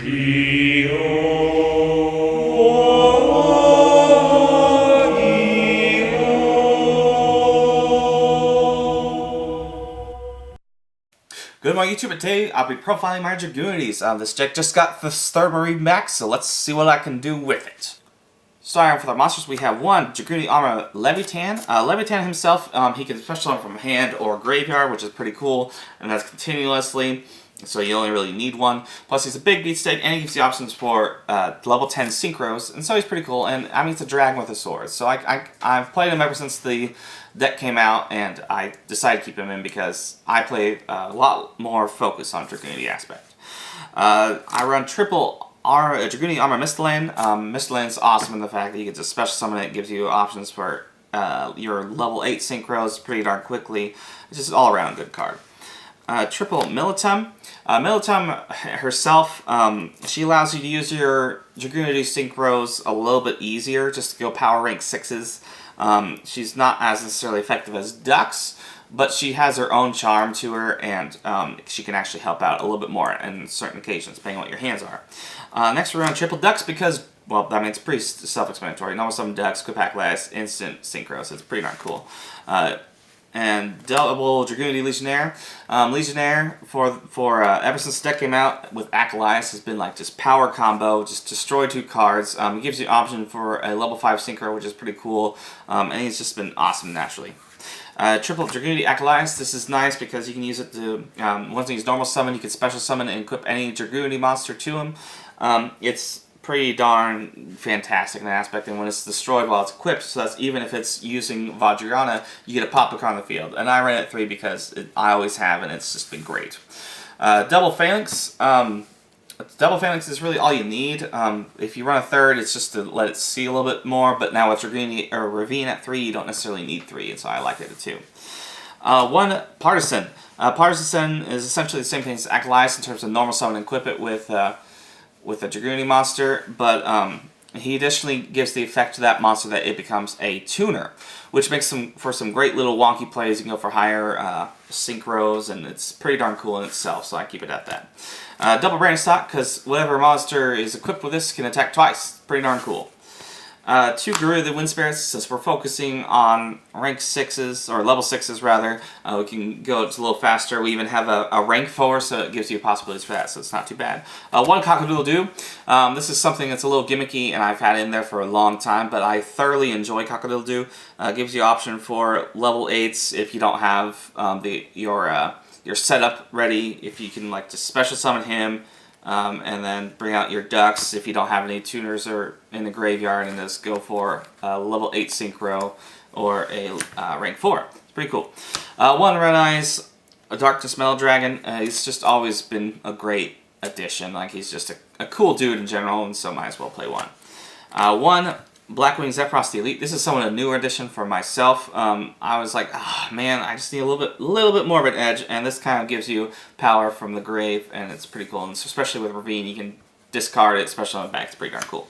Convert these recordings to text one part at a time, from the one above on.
Good morning, YouTube. Today I'll be profiling my Dragunities. This deck just got the third Marine back, so let's see what I can do with it. Starting for the monsters, we have one Dragunity Armor Leviathan. Leviathan himself, he can special arm from hand or graveyard, which is pretty cool, and that's continuously, so you only really need one. Plus, he's a big beatsteak, and he gives you options for level 10 synchros, and so he's pretty cool. And I mean, it's a dragon with a sword, so I've played him ever since the deck came out, and I decided to keep him in because I play a lot more focus on Dragunity aspect. I run triple Dragunity Armor Mistland. Mistland's awesome in the fact that you can just special summon it. It gives you options for your level 8 synchros pretty darn quickly. It's just all around good card. Triple Militum. Militum herself, she allows you to use your Dragunity synchros a little bit easier, just to go power rank 6s. She's not as necessarily effective as Dux, but she has her own charm to her, and she can actually help out a little bit more in certain occasions, depending on what your hands are. Next we're on Triple Dux because, well, I mean, it's pretty self-explanatory. Normal summon Dux, quick pack last, instant synchro, so it's pretty darn cool. And double Dragunity Legionnaire. Legionnaire, ever since the deck came out with Acolytes, has been like just power combo, just destroy 2 cards. It gives you an option for a level 5 synchro, which is pretty cool, and he's just been awesome naturally. Triple Dragunity Acolytes. This is nice because you can use it to, once you use normal summon, you can special summon and equip any Dragunity monster to him. It's pretty darn fantastic in that aspect, and when it's destroyed while it's equipped, so that's even if it's using Vajrayana, you get a pop a card on the field. And I ran it 3 because I always have, and it's just been great. Double Phalanx. Double Phalanx is really all you need. If you run a third, it's just to let it see a little bit more, but now with Dragunity or Ravine at 3, you don't necessarily need 3, and so I like it at 2. One Partisan. Partisan is essentially the same thing as Acolytes in terms of normal summon and equip it with a Dragunity monster, but he additionally gives the effect to that monster that it becomes a tuner, which makes for some great little wonky plays. You can go for higher synchros, and it's pretty darn cool in itself, so I keep it at that. Double Branding Stock, because whatever monster is equipped with this can attack twice. Pretty darn cool. 2 Guru the Wind Spirits, since we're focusing on rank 6s, or level 6s rather, we can go a little faster. We even have a rank 4, so it gives you possibilities for that, so it's not too bad. 1 Cock-a-doodle-doo. This is something that's a little gimmicky, and I've had in there for a long time, but I thoroughly enjoy Cock-a-doodle-doo. Gives you option for level 8s if you don't have your setup ready, if you can like just special summon him, and then bring out your Ducks if you don't have any tuners or in the graveyard, and just go for a level 8 synchro or a rank 4. It's pretty cool. 1 Red Eyes, a Darkness Metal Dragon. He's just always been a great addition. Like, he's just a cool dude in general, and so might as well play 1. 1 Blackwing Zephyros the Elite. This is somewhat a newer addition for myself. I was like, oh man, I just need a little bit more of an edge, and this kind of gives you power from the grave, and it's pretty cool. And especially with Ravine, you can discard it, especially on the back. It's pretty darn cool.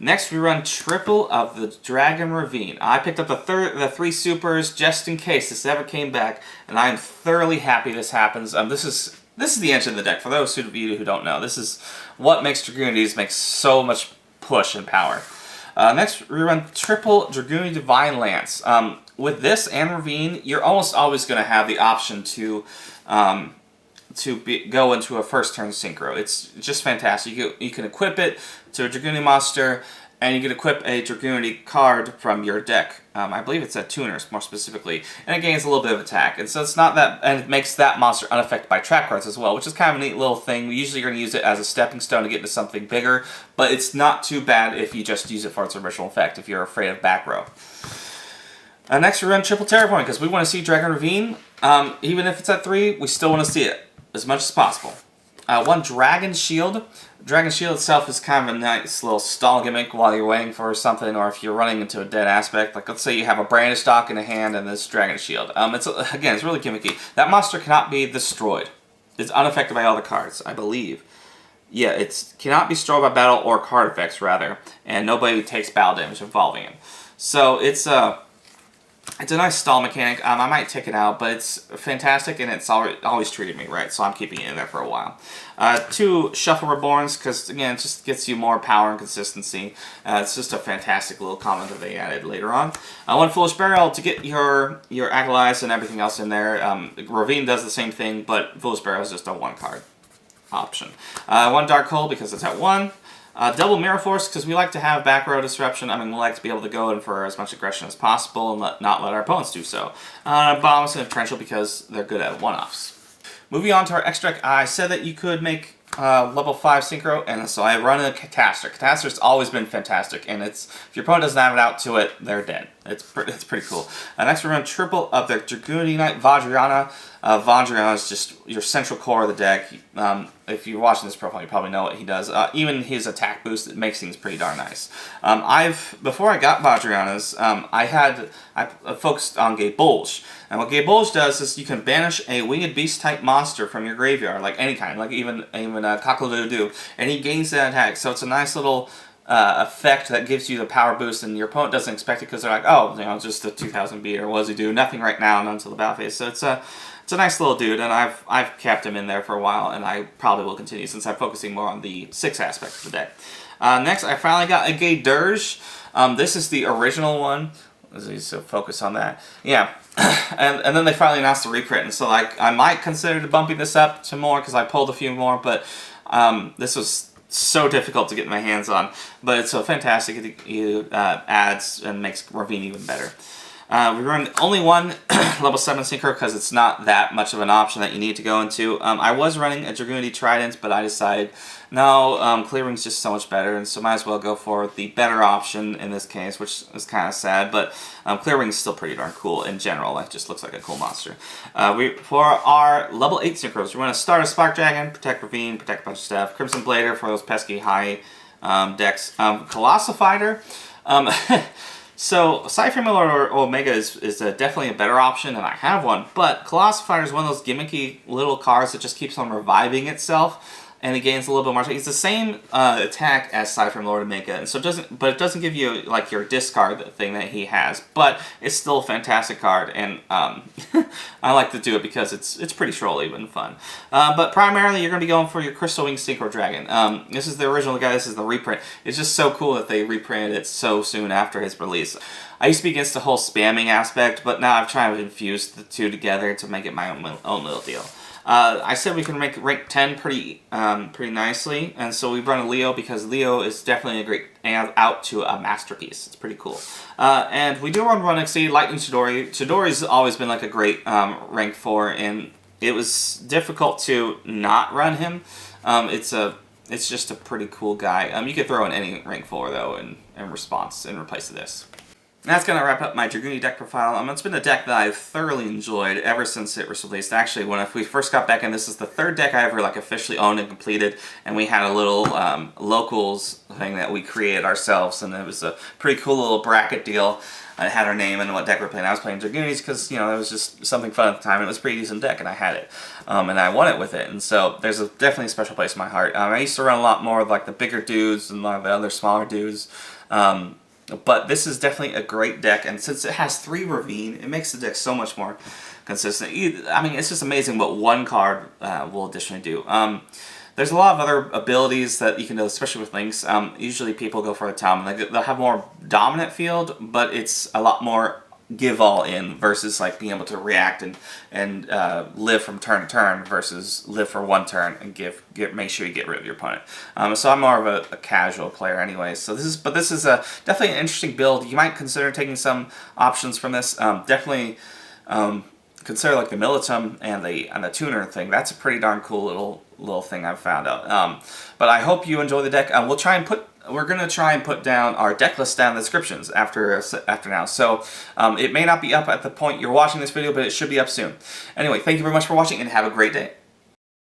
Next, we run triple of the Dragon Ravine. I picked up the 3 supers just in case this ever came back, and I am thoroughly happy this happens. This is the engine of the deck. For those of you who don't know, this is what makes Dragunities make so much push and power. Next, we run triple Dragunity Divine Lance. With this and Ravine, you're almost always going to have the option to go into a first turn synchro. It's just fantastic. You can equip it to a Dragunity monster, and you can equip a Dragunity card from your deck. I believe it's a tuner, more specifically, and it gains a little bit of attack. And so it's not that, and it makes that monster unaffected by trap cards as well, which is kind of a neat little thing. Usually you're going to use it as a stepping stone to get into something bigger, but it's not too bad if you just use it for its original effect, if you're afraid of back row. Next we run triple Terraforming, because we want to see Dragon Ravine. Even if it's at 3, we still want to see it as much as possible. 1 Dragon Shield. Dragon Shield itself is kind of a nice little stall gimmick while you're waiting for something, or if you're running into a dead aspect. Like, let's say you have a Brandish Stock in a hand and this Dragon Shield. Again, it's really gimmicky. That monster cannot be destroyed. It's unaffected by all the cards, I believe. Yeah, it cannot be destroyed by battle or card effects, rather, and nobody takes battle damage involving him. So it's It's a nice stall mechanic. I might take it out, but it's fantastic, and it's always treated me right, so I'm keeping it in there for a while. 2 Shuffle Reborns, because, again, it just gets you more power and consistency. It's just a fantastic little comment that they added later on. 1 Foolish Burial to get your Acolytes and everything else in there. Ravine does the same thing, but Foolish Burial is just a 1-card option. 1 Dark Hole, because it's at 1. Double Mirror Force, because we like to have back row disruption. I mean, we like to be able to go in for as much aggression as possible and not let our opponents do so. Bombs and Torrential, because they're good at one-offs. Moving on to our X deck, I said that you could make level 5 Synchro, and so I run a Catastor. Catastor's always been fantastic, and if your opponent doesn't have it out to it, they're dead. It's pretty cool. Next we run triple of the Dragunity Knight Vajrayana. Vajrayana is just your central core of the deck. If you're watching this profile, you probably know what he does. Even his attack boost, it makes things pretty darn nice. Before I got Vajrayana's, I focused on Gay Bulge. And what Gay Bulge does is you can banish a winged beast type monster from your graveyard, like any kind, like even Cockle-Doo-Doo, and he gains that attack. So it's a nice little effect that gives you the power boost, and your opponent doesn't expect it because they're like, oh, just a 2,000 beat, or what does he do? Nothing right now, not until the battle phase. So it's a nice little dude, and I've kept him in there for a while, and I probably will continue since I'm focusing more on the 6 aspect of the deck. Next, I finally got a Gay Dirge. This is the original one. So focus on that. Yeah. and then they finally announced the reprint, and so I might consider bumping this up to more because I pulled a few more, but this was so difficult to get my hands on. But it's so fantastic. It adds and makes Ravine even better. We run only 1 level 7 Synchro because it's not that much of an option that you need to go into. I was running a Dragunity Trident, but I decided, no, Clear Ring's just so much better, and so might as well go for the better option in this case, which is kind of sad, but Clear Ring's still pretty darn cool in general. It just looks like a cool monster. For our level 8 Synchros, we want to start a Spark Dragon, Protect Ravine, Protect a bunch of stuff, Crimson Blader for those pesky high decks, Colossal Fighter. So, Cypher Miller or Omega is definitely a better option, and I have one, but Colossal Fighter is one of those gimmicky little cards that just keeps on reviving itself, and it gains a little bit more. It's the same attack as Cypher Lord Omega, and so it doesn't give you like your discard thing that he has, but it's still a fantastic card, and I like to do it because it's pretty trolly and fun. But primarily, you're going to be going for your Crystal Wing Synchro Dragon. This is the original guy. This is the reprint. It's just so cool that they reprinted it so soon after his release. I used to be against the whole spamming aspect, but now I've tried to infuse the two together to make it my own little deal. I said we can make rank 10 pretty nicely, and so we run a Leo because Leo is definitely a great out to a masterpiece. It's pretty cool. And we do run Exceed Lightning Chidori. Chidori's always been like a great rank 4, and it was difficult to not run him. It's just a pretty cool guy. You could throw in any rank 4 though in response in replace of this. That's going to wrap up my Dragunity deck profile. It's been a deck that I've thoroughly enjoyed ever since it was released. Actually, when we first got back in, this is the 3rd deck I ever officially owned and completed, and we had a little locals thing that we created ourselves, and it was a pretty cool little bracket deal. It had our name and what deck we're playing. I was playing Dragunities because, it was just something fun at the time, and it was a pretty decent deck, and I had it. And I won it with it, and so there's definitely a special place in my heart. I used to run a lot more of the bigger dudes and a lot of the other smaller dudes. But this is definitely a great deck, and since it has 3 Ravine, it makes the deck so much more consistent. I mean, it's just amazing what one card will additionally do. There's a lot of other abilities that you can do, especially with Links. Usually people go for the Tom, and they'll have more dominant field, but it's a lot more give all in versus being able to react and live from turn to turn versus live for 1 turn and make sure you get rid of your opponent. So I'm more of a casual player anyway. So this is definitely an interesting build. You might consider taking some options from this. Definitely consider the Militum and the Tuner thing. That's a pretty darn cool little thing I've found out. But I hope you enjoy the deck. We're going to try and put down our deck list down in the descriptions after now. So it may not be up at the point you're watching this video, but it should be up soon. Anyway, thank you very much for watching, and have a great day.